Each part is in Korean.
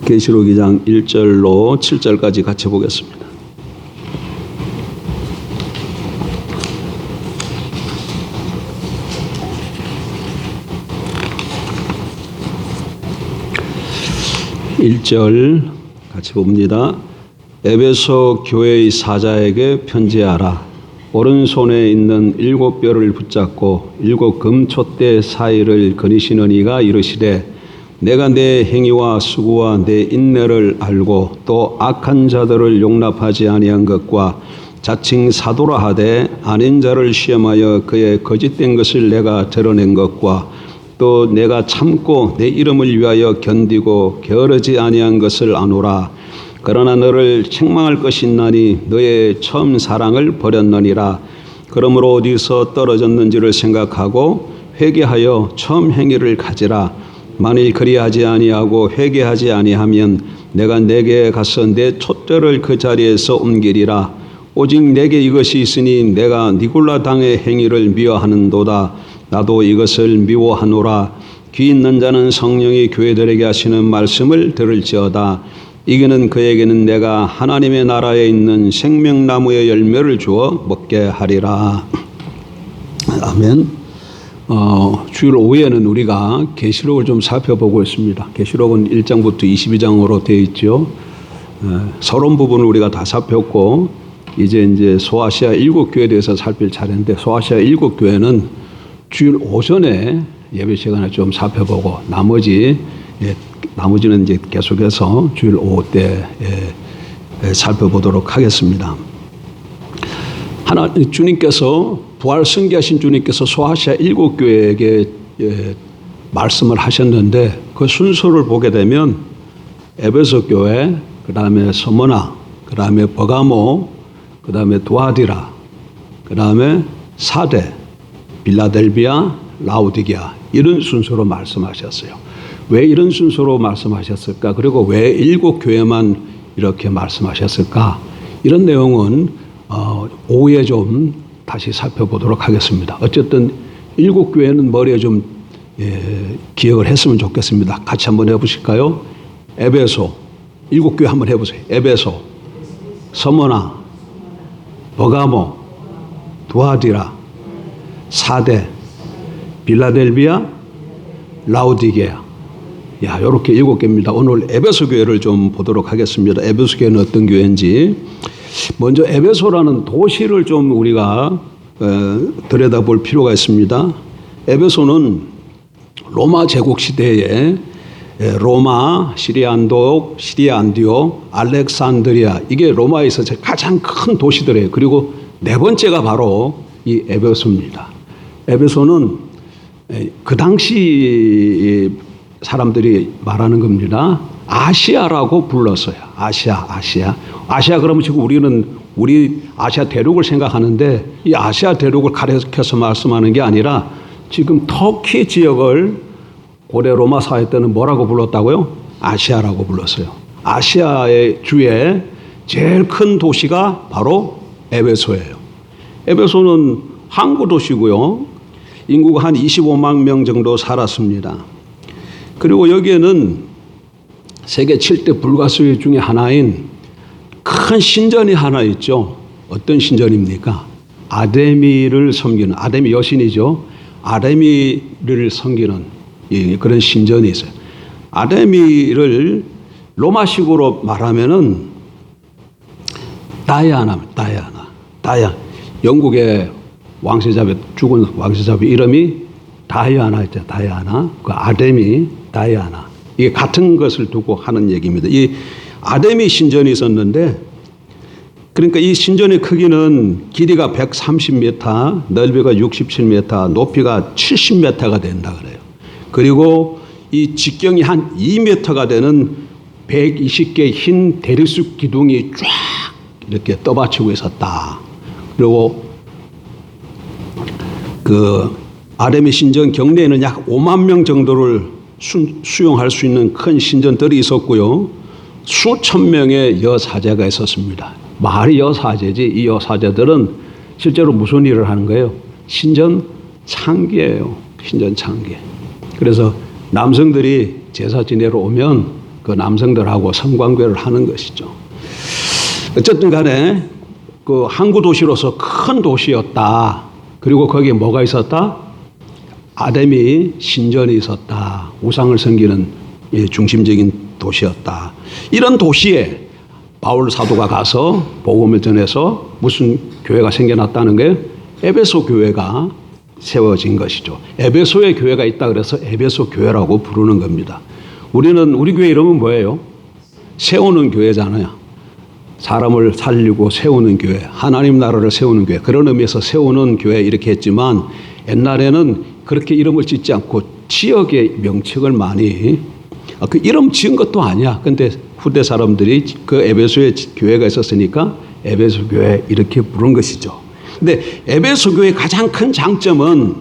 계시록 2장 1절로 7절까지 같이 보겠습니다. (1절) 같이 봅니다. 에베소 교회의 사자에게 편지하라. 오른손에 있는 7뼈를 붙잡고 7 금촛대 사이를 거니시는 이가 이르시되 내가 내 행위와 수고와 내 인내를 알고 또 악한 자들을 용납하지 아니한 것과 자칭 사도라 하되 아닌 자를 시험하여 그의 거짓된 것을 내가 드러낸 것과 또 내가 참고 내 이름을 위하여 견디고 게으르지 아니한 것을 아노라. 그러나 너를 책망할 것이 있나니 너의 처음 사랑을 버렸느니라. 그러므로 어디서 떨어졌는지를 생각하고 회개하여 처음 행위를 가지라. 만일 그리하지 아니하고 회개하지 아니하면 내가 내게 가서 내 촛대를 그 자리에서 옮기리라. 오직 내게 이것이 있으니 내가 니골라 당의 행위를 미워하는도다. 나도 이것을 미워하노라. 귀 있는 자는 성령이 교회들에게 하시는 말씀을 들을지어다. 이기는 그에게는 내가 하나님의 나라에 있는 생명나무의 열매를 주어 먹게 하리라. 아멘. 주일 오후에는 우리가 계시록을 좀 살펴보고 있습니다. 계시록은 1장부터 22장으로 되어 있죠. 서론 부분을 우리가 다 살폈고 이제 소아시아 7교회에 대해서 살필 차례인데, 소아시아 7교회는 주일 오전에 예배 시간에 좀 살펴보고 나머지는 이제 계속해서 주일 오후 때 살펴보도록 하겠습니다. 주님께서 부활 승계하신 주님께서 소아시아 7교회에게 말씀을 하셨는데 그 순서를 보게 되면 에베소 교회, 그 다음에 서머나, 그 다음에 버가모, 그 다음에 두아디라, 그 다음에 사대, 빌라델비아, 라우디게아, 이런 순서로 말씀하셨어요. 왜 이런 순서로 말씀하셨을까? 그리고 왜 7교회만 이렇게 말씀하셨을까? 이런 내용은 오후에 좀 다시 살펴보도록 하겠습니다. 어쨌든 7교회는 머리에 좀 기억을 했으면 좋겠습니다. 같이 한번 해보실까요? 에베소, 7교회 한번 해보세요. 에베소, 서머나, 버가모, 두아디라, 사대, 빌라델비아, 라우디게아. 이렇게 7개입니다. 오늘 에베소 교회를 좀 보도록 하겠습니다. 에베소 교회는 어떤 교회인지. 먼저 에베소라는 도시를 좀 우리가 들여다볼 필요가 있습니다. 에베소는 로마 제국 시대에 로마, 시리아 안디옥, 알렉산드리아, 이게 로마에서 가장 큰 도시들이에요. 그리고 네 번째가 바로 이 에베소입니다. 에베소는 그 당시 사람들이 말하는 겁니다. 아시아라고 불렀어요. 아시아 그러면 지금 우리 아시아 대륙을 생각하는데 이 아시아 대륙을 가리켜서 말씀하는 게 아니라 지금 터키 지역을 고대 로마 사회 때는 뭐라고 불렀다고요? 아시아라고 불렀어요. 아시아의 주에 제일 큰 도시가 바로 에베소예요. 에베소는 항구 도시고요. 인구가 한 25만 명 정도 살았습니다. 그리고 여기에는 세계 7대 불가수의 중에 하나인 큰 신전이 하나 있죠. 어떤 신전입니까? 아데미를 섬기는, 아데미 여신이죠. 아데미를 섬기는 그런 신전이 있어요. 아데미를 로마식으로 말하면은 다이아나. 영국의 죽은 왕세자비 이름이 다이아나 있죠. 다이아나. 그 아데미, 다이아나. 이게 같은 것을 두고 하는 얘기입니다. 이 아데미 신전이 있었는데, 그러니까 이 신전의 크기는 길이가 130m, 넓이가 67m, 높이가 70m가 된다 그래요. 그리고 이 직경이 한 2m가 되는 120개의 흰 대리석 기둥이 쫙 이렇게 떠받치고 있었다. 그리고 그 아데미 신전 경내에는 약 5만 명 정도를 수용할 수 있는 큰 신전들이 있었고요. 수천 명의 여사제가 있었습니다. 말이 여사제지 이 여사제들은 실제로 무슨 일을 하는 거예요? 신전 창기예요. 신전 창기. 그래서 남성들이 제사 지내러 오면 그 남성들하고 성관계를 하는 것이죠. 어쨌든 간에 그 항구 도시로서 큰 도시였다. 그리고 거기에 뭐가 있었다? 아데미 신전이 있었다. 우상을 섬기는 중심적인 도시였다. 이런 도시에 바울 사도가 가서 복음을 전해서 무슨 교회가 생겨났다는 게 에베소 교회가 세워진 것이죠. 에베소에 교회가 있다 그래서 에베소 교회라고 부르는 겁니다. 우리 교회 이름은 뭐예요? 세우는 교회잖아요. 사람을 살리고 세우는 교회, 하나님 나라를 세우는 교회, 그런 의미에서 세우는 교회 이렇게 했지만 옛날에는 그렇게 이름을 짓지 않고 지역의 명칭을 많이 그 이름 지은 것도 아니야. 근데 후대 사람들이 그 에베소에 교회가 있었으니까 에베소 교회 이렇게 부른 것이죠. 근데 에베소 교회의 가장 큰 장점은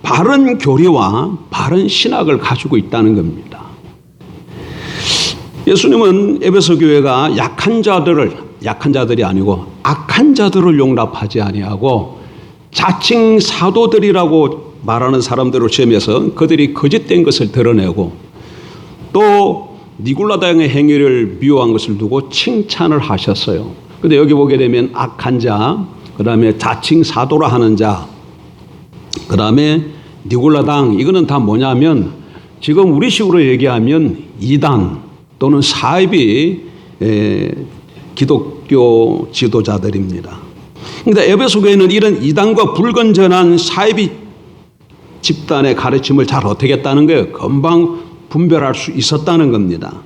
바른 교리와 바른 신학을 가지고 있다는 겁니다. 예수님은 에베소 교회가 약한 자들이 아니고 악한 자들을 용납하지 아니하고 자칭 사도들이라고 말하는 사람들을 시험해서 그들이 거짓된 것을 드러내고 또 니골라당의 행위를 미워한 것을 두고 칭찬을 하셨어요. 근데 여기 보게 되면 악한 자, 그 다음에 자칭 사도라 하는 자, 그 다음에 니골라당, 이거는 다 뭐냐면 지금 우리식으로 얘기하면 이단 또는 사이비 기독교 지도자들입니다. 그러니까 에베소 교회는 이런 이단과 불건전한 사이비 집단의 가르침을 잘 어떻게 했다는 거예요? 금방 분별할 수 있었다는 겁니다.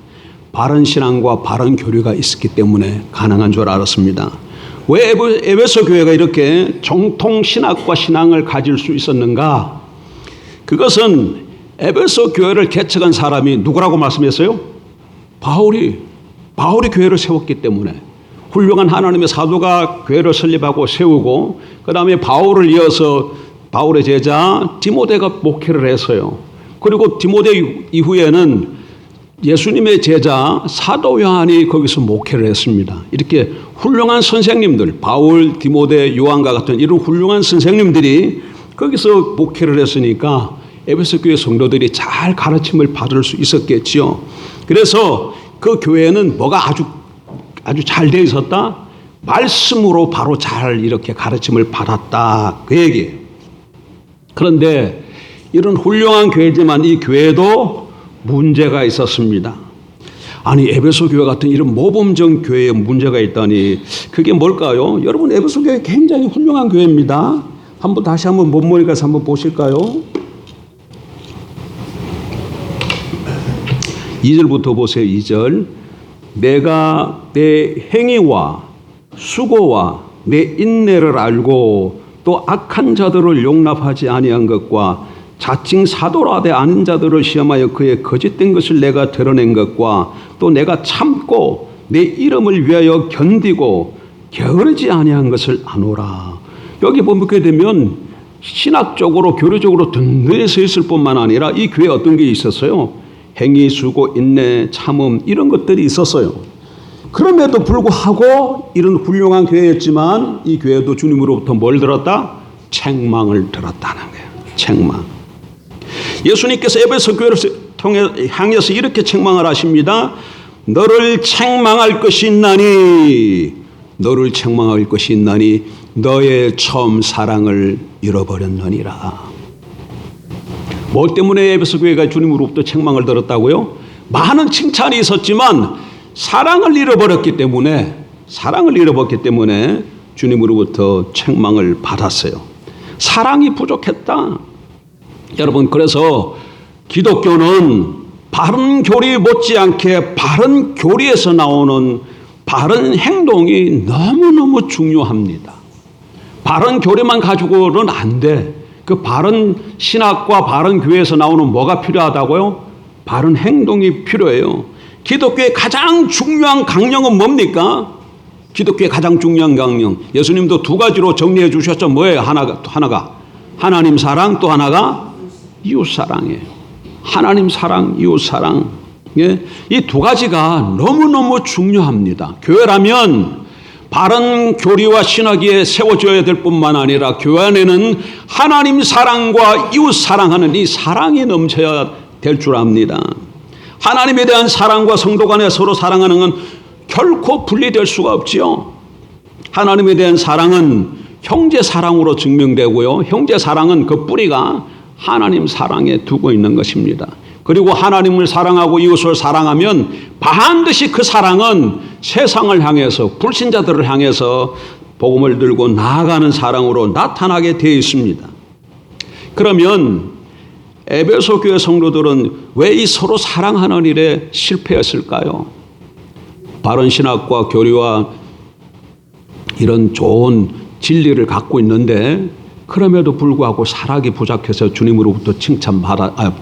바른 신앙과 바른 교류가 있었기 때문에 가능한 줄 알았습니다. 왜 에베소 교회가 이렇게 정통 신학과 신앙을 가질 수 있었는가? 그것은 에베소 교회를 개척한 사람이 누구라고 말씀했어요? 바울이 교회를 세웠기 때문에 훌륭한 하나님의 사도가 교회를 설립하고 세우고 그 다음에 바울을 이어서 바울의 제자 디모데가 목회를 했어요. 그리고 디모데 이후에는 예수님의 제자 사도 요한이 거기서 목회를 했습니다. 이렇게 훌륭한 선생님들, 바울, 디모데, 요한과 같은 이런 훌륭한 선생님들이 거기서 목회를 했으니까 에베소 교회 성도들이 잘 가르침을 받을 수 있었겠지요. 그래서 그 교회는 뭐가 아주 잘 되어 있었다? 말씀으로 바로 잘 이렇게 가르침을 받았다. 그 얘기예요. 그런데 이런 훌륭한 교회지만 이 교회도 문제가 있었습니다. 아니 에베소 교회 같은 이런 모범적 교회에 문제가 있다니 그게 뭘까요? 여러분 에베소 교회 굉장히 훌륭한 교회입니다. 다시 한번 본문에 가서 한번 보실까요? 2절부터 보세요. 2절. 내가 내 행위와 수고와 내 인내를 알고 또 악한 자들을 용납하지 아니한 것과 자칭 사도라 하되 아닌 자들을 시험하여 그의 거짓된 것을 내가 드러낸 것과 또 내가 참고 내 이름을 위하여 견디고 게으르지 아니한 것을 아노라. 여기 보게 되면 신학적으로 교류적으로 든든히 서 있을 뿐만 아니라 이 교회에 어떤 게 있었어요? 행위, 수고, 인내, 참음 이런 것들이 있었어요. 그럼에도 불구하고 이런 훌륭한 교회였지만 이 교회도 주님으로부터 뭘 들었다? 책망을 들었다는 거예요. 책망. 예수님께서 에베소 교회를 향해서 이렇게 책망을 하십니다. 너를 책망할 것이 있나니 너의 처음 사랑을 잃어버렸느니라. 뭐 때문에 에베소 교회가 주님으로부터 책망을 들었다고요? 많은 칭찬이 있었지만 사랑을 잃어버렸기 때문에 주님으로부터 책망을 받았어요. 사랑이 부족했다. 여러분, 그래서 기독교는 바른 교리 못지않게 바른 교리에서 나오는 바른 행동이 너무너무 중요합니다. 바른 교리만 가지고는 안 돼. 그 바른 신학과 바른 교회에서 나오는 뭐가 필요하다고요? 바른 행동이 필요해요. 기독교의 가장 중요한 강령은 뭡니까? 기독교의 가장 중요한 강령. 예수님도 두 가지로 정리해 주셨죠. 뭐예요? 하나가 하나님 사랑, 또 하나가 이웃 사랑이에요. 하나님 사랑, 이웃 사랑. 예? 이 두 가지가 너무너무 중요합니다. 교회라면 바른 교리와 신학이 세워져야 될 뿐만 아니라 교회 안에는 하나님 사랑과 이웃 사랑하는 이 사랑이 넘쳐야 될 줄 압니다. 하나님에 대한 사랑과 성도 간에 서로 사랑하는 건 결코 분리될 수가 없지요. 하나님에 대한 사랑은 형제 사랑으로 증명되고요. 형제 사랑은 그 뿌리가 하나님 사랑에 두고 있는 것입니다. 그리고 하나님을 사랑하고 이웃을 사랑하면 반드시 그 사랑은 세상을 향해서 불신자들을 향해서 복음을 들고 나아가는 사랑으로 나타나게 되어 있습니다. 그러면 에베소 교회 성도들은 왜 이 서로 사랑하는 일에 실패했을까요? 바른 신학과 교리와 이런 좋은 진리를 갖고 있는데 그럼에도 불구하고 사랑이 부족해서 주님으로부터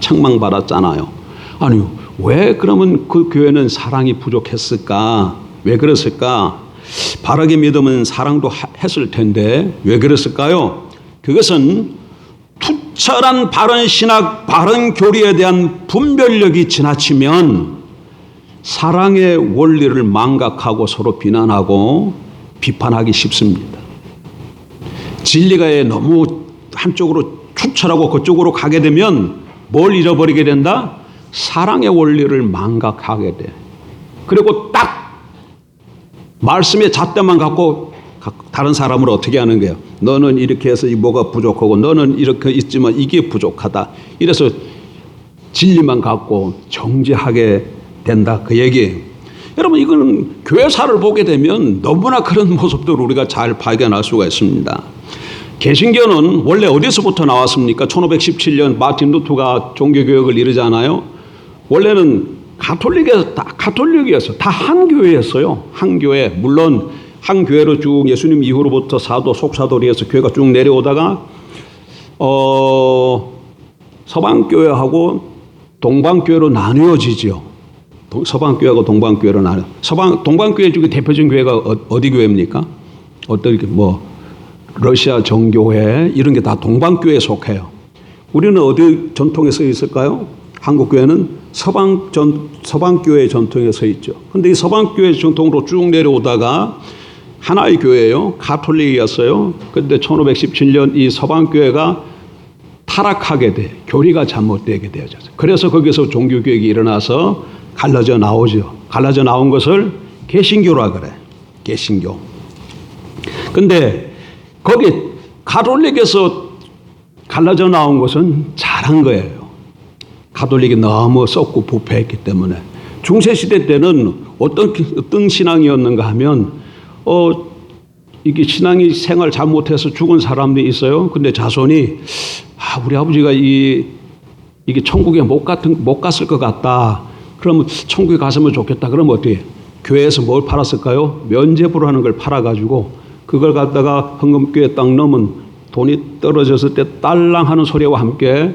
책망받았잖아요. 아니, 왜 그러면 그 교회는 사랑이 부족했을까? 왜 그랬을까? 바르게 믿으면 사랑도 했을 텐데 왜 그랬을까요? 그것은 투철한 바른 신학, 바른 교리에 대한 분별력이 지나치면 사랑의 원리를 망각하고 서로 비난하고 비판하기 쉽습니다. 진리가 너무 한쪽으로 투철하고 그쪽으로 가게 되면 뭘 잃어버리게 된다? 사랑의 원리를 망각하게 돼. 그리고 딱 말씀의 잣대만 갖고 다른 사람을 어떻게 하는 거예요? 너는 이렇게 해서 뭐가 부족하고 너는 이렇게 있지만 이게 부족하다. 이래서 진리만 갖고 정죄하게 된다. 그 얘기예요. 여러분, 이거는 교회사를 보게 되면 너무나 그런 모습들을 우리가 잘 발견할 수가 있습니다. 개신교는 원래 어디서부터 나왔습니까? 1517년 마틴 루터가 종교개혁을 이루잖아요. 원래는 가톨릭이었어요. 다 한 교회였어요. 한 교회. 물론 한 교회로 쭉 예수님 이후로부터 사도, 속사도리에서 교회가 쭉 내려오다가 서방교회하고 동방교회로 나뉘어지죠. 서방교회하고 동방교회로 나뉘어. 동방교회 중에 대표적인 교회가 어디 교회입니까? 어떤 러시아 정교회 이런 게 다 동방교회에 속해요. 우리는 어디 전통에 서 있을까요? 한국교회는 서방교회 전통에 서 있죠. 그런데 이 서방교회 전통으로 쭉 내려오다가 하나의 교회예요. 가톨릭이었어요. 그런데 1517년 이 서방교회가 타락하게 돼. 교리가 잘못되게 되어졌어요. 그래서 거기서 종교개혁이 일어나서 갈라져 나오죠. 갈라져 나온 것을 개신교라 그래. 개신교. 근데 거기 가톨릭에서 갈라져 나온 것은 잘한 거예요. 가톨릭이 너무 썩고 부패했기 때문에. 중세시대 때는 어떤 신앙이었는가 하면 이게 신앙이 생활 잘못해서 죽은 사람들이 있어요. 근데 자손이 우리 아버지가 이게 천국에 못 갔을 것 같다. 그러면 천국에 갔으면 좋겠다. 그러면 어떻게? 교회에서 뭘 팔았을까요? 면제부라는 걸 팔아가지고 그걸 갖다가 헌금교에 딱 넣으면 돈이 떨어졌을 때 딸랑 하는 소리와 함께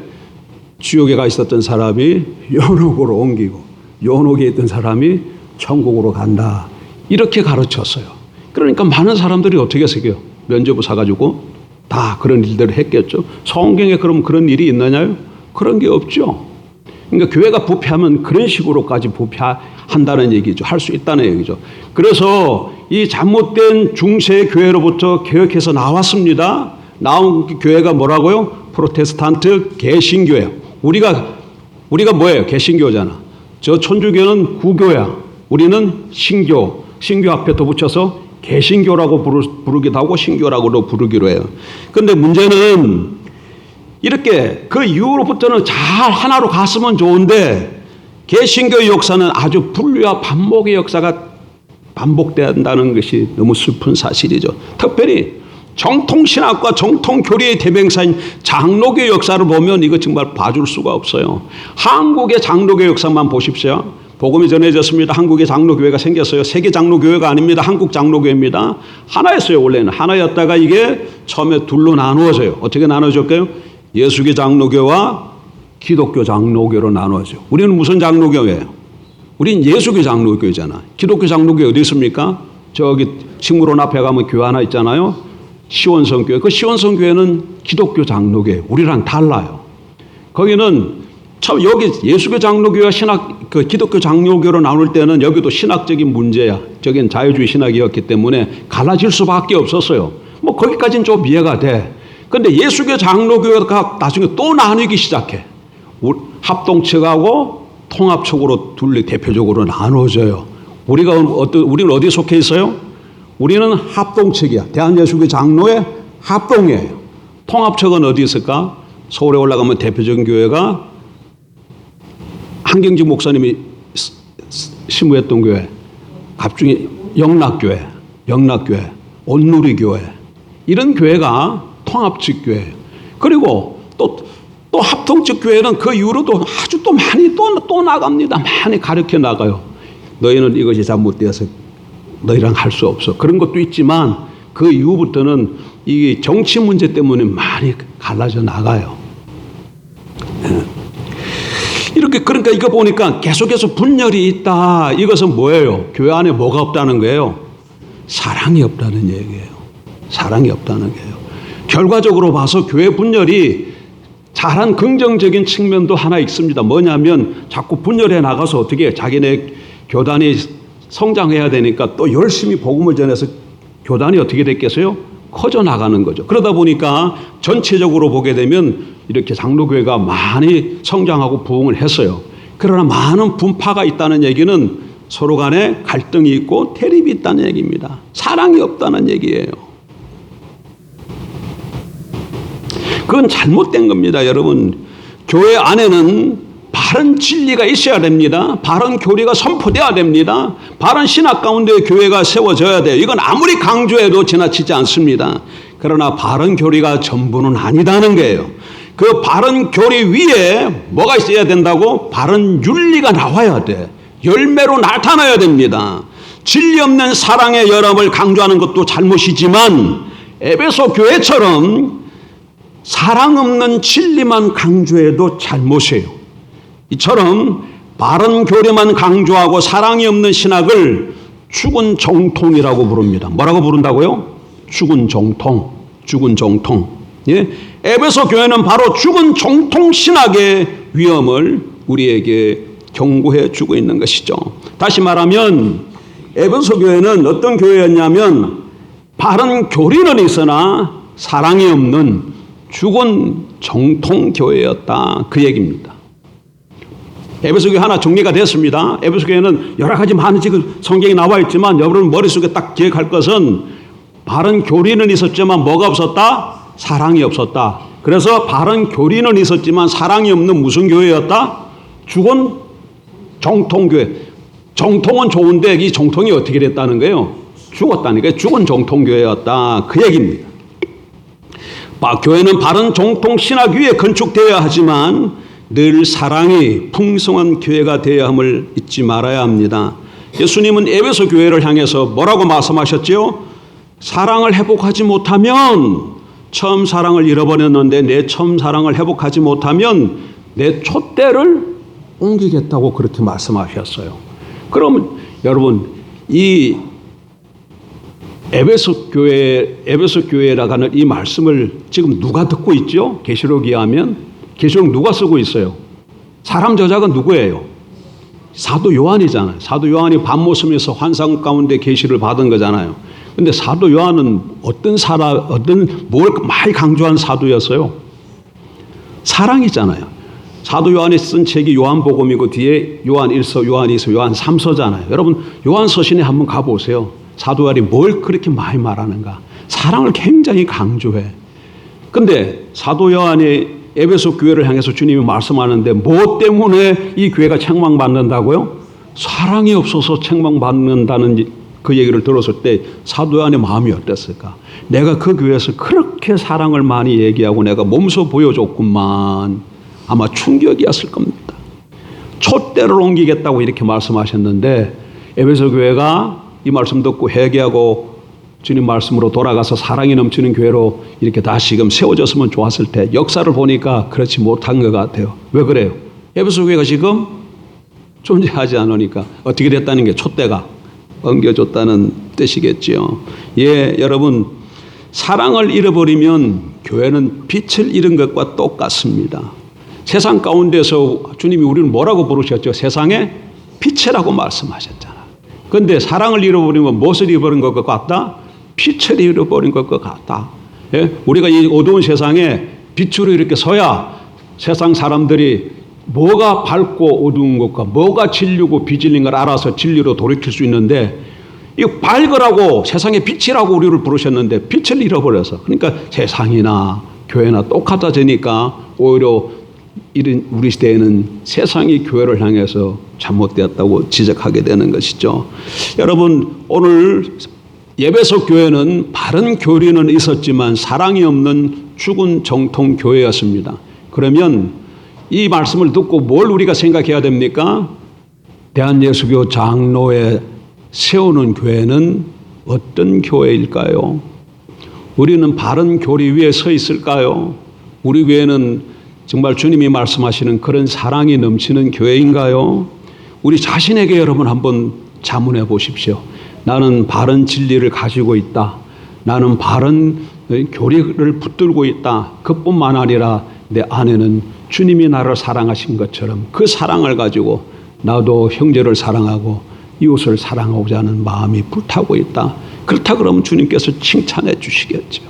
지옥에 가 있었던 사람이 연옥으로 옮기고 연옥에 있던 사람이 천국으로 간다. 이렇게 가르쳤어요. 그러니까 많은 사람들이 어떻게 했어요? 면제부 사가지고 다 그런 일들을 했겠죠. 성경에 그럼 그런 일이 있느냐요? 그런 게 없죠. 그러니까 교회가 부패하면 그런 식으로까지 부패한다는 얘기죠. 할 수 있다는 얘기죠. 그래서 이 잘못된 중세 교회로부터 개혁해서 나왔습니다. 나온 교회가 뭐라고요? 프로테스탄트 개신교예요. 우리가 뭐예요? 개신교잖아. 저 천주교는 구교야. 우리는 신교 앞에 더 붙여서 개신교라고 부르기도 하고 신교라고도 부르기로 해요. 그런데 문제는 이렇게 그 이후로부터는 잘 하나로 갔으면 좋은데 개신교의 역사는 아주 분리와 반복의 역사가 반복된다는 것이 너무 슬픈 사실이죠. 특별히 정통신학과 정통교리의 대명사인 장로교 역사를 보면 이거 정말 봐줄 수가 없어요. 한국의 장로교 역사만 보십시오. 복음이 전해졌습니다. 한국의 장로교회가 생겼어요. 세계 장로교회가 아닙니다. 한국 장로교회입니다. 하나였어요. 원래는 하나였다가 이게 처음에 둘로 나누어져요. 어떻게 나눠졌을까요? 예수교 장로교와 기독교 장로교로 나누어져. 우리는 무슨 장로교회예요? 우린 예수교 장로교회잖아. 기독교 장로교회 어디 있습니까? 저기 식물원 앞에 가면 교회 하나 있잖아요. 시원성교회. 그 시원성교회는 기독교 장로교회. 우리랑 달라요. 거기는 참 여기 예수교 장로교와 기독교 장로교로 나눌 때는 여기도 신학적인 문제야. 저긴 자유주의 신학이었기 때문에 갈라질 수밖에 없었어요. 뭐 거기까지는 좀 이해가 돼. 근데 예수교 장로교가 나중에 또 나누기 시작해. 합동측하고 통합측으로 대표적으로 나눠져요. 우리는 어디에 속해 있어요? 우리는 합동측이야. 대한예수교 장로의 합동이에요. 통합측은 어디 있을까? 서울에 올라가면 대표적인 교회가 한경직 목사님이 심우했던 교회, 갑중이 영락교회, 온누리교회, 이런 교회가 통합측 교회예요. 그리고 또 합동측 교회는 그 이후로도 아주 또 많이 또 나갑니다. 많이 가르쳐 나가요. 너희는 이것이 잘못되어서 너희랑 할 수 없어. 그런 것도 있지만 그 이후부터는 이 정치 문제 때문에 많이 갈라져 나가요. 이렇게 그러니까 이거 보니까 계속해서 분열이 있다. 이것은 뭐예요? 교회 안에 뭐가 없다는 거예요? 사랑이 없다는 얘기예요. 사랑이 없다는 거예요. 결과적으로 봐서 교회 분열이 잘한 긍정적인 측면도 하나 있습니다. 뭐냐면 자꾸 분열해 나가서 어떻게 자기네 교단이 성장해야 되니까 또 열심히 복음을 전해서 교단이 어떻게 됐겠어요? 커져 나가는 거죠. 그러다 보니까 전체적으로 보게 되면 이렇게 장로교회가 많이 성장하고 부흥을 했어요. 그러나 많은 분파가 있다는 얘기는 서로 간에 갈등이 있고 대립이 있다는 얘기입니다. 사랑이 없다는 얘기예요. 그건 잘못된 겁니다, 여러분. 교회 안에는 바른 진리가 있어야 됩니다. 바른 교리가 선포돼야 됩니다. 바른 신학 가운데 교회가 세워져야 돼요. 이건 아무리 강조해도 지나치지 않습니다. 그러나 바른 교리가 전부는 아니다는 거예요. 그 바른 교리 위에 뭐가 있어야 된다고? 바른 윤리가 나와야 돼. 열매로 나타나야 됩니다. 진리 없는 사랑의 열합을 강조하는 것도 잘못이지만 에베소 교회처럼 사랑 없는 진리만 강조해도 잘못이에요. 이처럼 바른 교리만 강조하고 사랑이 없는 신학을 죽은 정통이라고 부릅니다. 뭐라고 부른다고요? 죽은 정통. 죽은 정통. 예? 에베소 교회는 바로 죽은 정통 신학의 위험을 우리에게 경고해 주고 있는 것이죠. 다시 말하면 에베소 교회는 어떤 교회였냐면 바른 교리는 있으나 사랑이 없는 죽은 정통 교회였다. 그 얘기입니다. 에베소 교회 하나 정리가 됐습니다. 에베소 교회는 여러 가지 많은 지금 성경에 나와 있지만 여러분 머릿속에 딱 기억할 것은 바른 교리는 있었지만 뭐가 없었다? 사랑이 없었다. 그래서 바른 교리는 있었지만 사랑이 없는 무슨 교회였다? 죽은 정통교회. 정통은 좋은데 이 정통이 어떻게 됐다는 거예요? 죽었다니까. 죽은 정통교회였다. 그 얘기입니다. 교회는 바른 정통 신학 위에 건축되어야 하지만 늘 사랑이 풍성한 교회가 되어야 함을 잊지 말아야 합니다. 예수님은 에베소 교회를 향해서 뭐라고 말씀하셨지요? 사랑을 회복하지 못하면 처음 사랑을 잃어버렸는데 내 처음 사랑을 회복하지 못하면 내 촛대를 옮기겠다고 그렇게 말씀하셨어요. 그럼 여러분 이 에베소 교회라고 하는 이 말씀을 지금 누가 듣고 있죠? 계시록에 하면 계시록 누가 쓰고 있어요? 사람 저작은 누구예요? 사도 요한이잖아요. 사도 요한이 밤모섬에서 환상 가운데 계시를 받은 거잖아요. 근데 사도 요한은 뭘 많이 강조한 사도였어요? 사랑이잖아요. 사도 요한이 쓴 책이 요한복음이고 뒤에 요한 1서, 요한 2서, 요한 3서잖아요. 여러분 요한 서신에 한번 가보세요. 사도 요한이 뭘 그렇게 많이 말하는가? 사랑을 굉장히 강조해. 근데 사도 요한이 에베소 교회를 향해서 주님이 말씀하는데 뭐 때문에 이 교회가 책망받는다고요? 사랑이 없어서 책망받는다는 그 얘기를 들었을 때 사도 요한의 마음이 어땠을까? 내가 그 교회에서 그렇게 사랑을 많이 얘기하고 내가 몸소 보여줬구만. 아마 충격이었을 겁니다. 촛대를 옮기겠다고 이렇게 말씀하셨는데 에베소 교회가 이 말씀 듣고 회개하고 주님 말씀으로 돌아가서 사랑이 넘치는 교회로 이렇게 다시금 세워졌으면 좋았을 때 역사를 보니까 그렇지 못한 것 같아요. 왜 그래요? 에베소 교회가 지금 존재하지 않으니까 어떻게 됐다는 게 촛대가 옮겨졌다는 뜻이겠지요. 예, 여러분 사랑을 잃어버리면 교회는 빛을 잃은 것과 똑같습니다. 세상 가운데서 주님이 우리를 뭐라고 부르셨죠? 세상의 빛이라고 말씀하셨잖아. 그런데 사랑을 잃어버리면 무엇을 잃어버린 것 같다? 빛을 잃어버린 것 같다. 예? 우리가 이 어두운 세상에 빛으로 이렇게 서야 세상 사람들이 뭐가 밝고 어두운 것과 뭐가 진리고 비진리인 걸 알아서 진리로 돌이킬 수 있는데, 이 밝으라고 세상의 빛이라고 우리를 부르셨는데 빛을 잃어버려서, 그러니까 세상이나 교회나 똑같아지니까 오히려 이런 우리 시대에는 세상이 교회를 향해서 잘못되었다고 지적하게 되는 것이죠. 여러분, 오늘 에베소 교회는 바른 교리는 있었지만 사랑이 없는 죽은 정통 교회였습니다. 그러면 이 말씀을 듣고 뭘 우리가 생각해야 됩니까? 대한예수교 장로에 세우는 교회는 어떤 교회일까요? 우리는 바른 교리 위에 서 있을까요? 우리 교회는 정말 주님이 말씀하시는 그런 사랑이 넘치는 교회인가요? 우리 자신에게 여러분 한번 자문해 보십시오. 나는 바른 진리를 가지고 있다. 나는 바른 교리를 붙들고 있다. 그뿐만 아니라 내 안에는 주님이 나를 사랑하신 것처럼 그 사랑을 가지고 나도 형제를 사랑하고 이웃을 사랑하고자 하는 마음이 불타고 있다. 그렇다 그러면 주님께서 칭찬해 주시겠죠.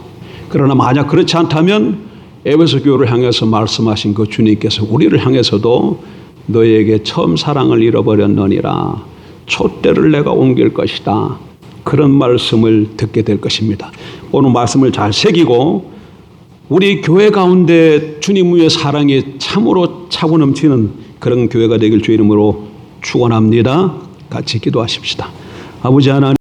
그러나 만약 그렇지 않다면 에베소 교회를 향해서 말씀하신 그 주님께서 우리를 향해서도 너희에게 처음 사랑을 잃어버렸느니라, 촛대를 내가 옮길 것이다, 그런 말씀을 듣게 될 것입니다. 오늘 말씀을 잘 새기고 우리 교회 가운데 주님 위의 사랑이 참으로 차고 넘치는 그런 교회가 되길 주 이름으로 축원합니다. 같이 기도하십시다. 아버지 하나님,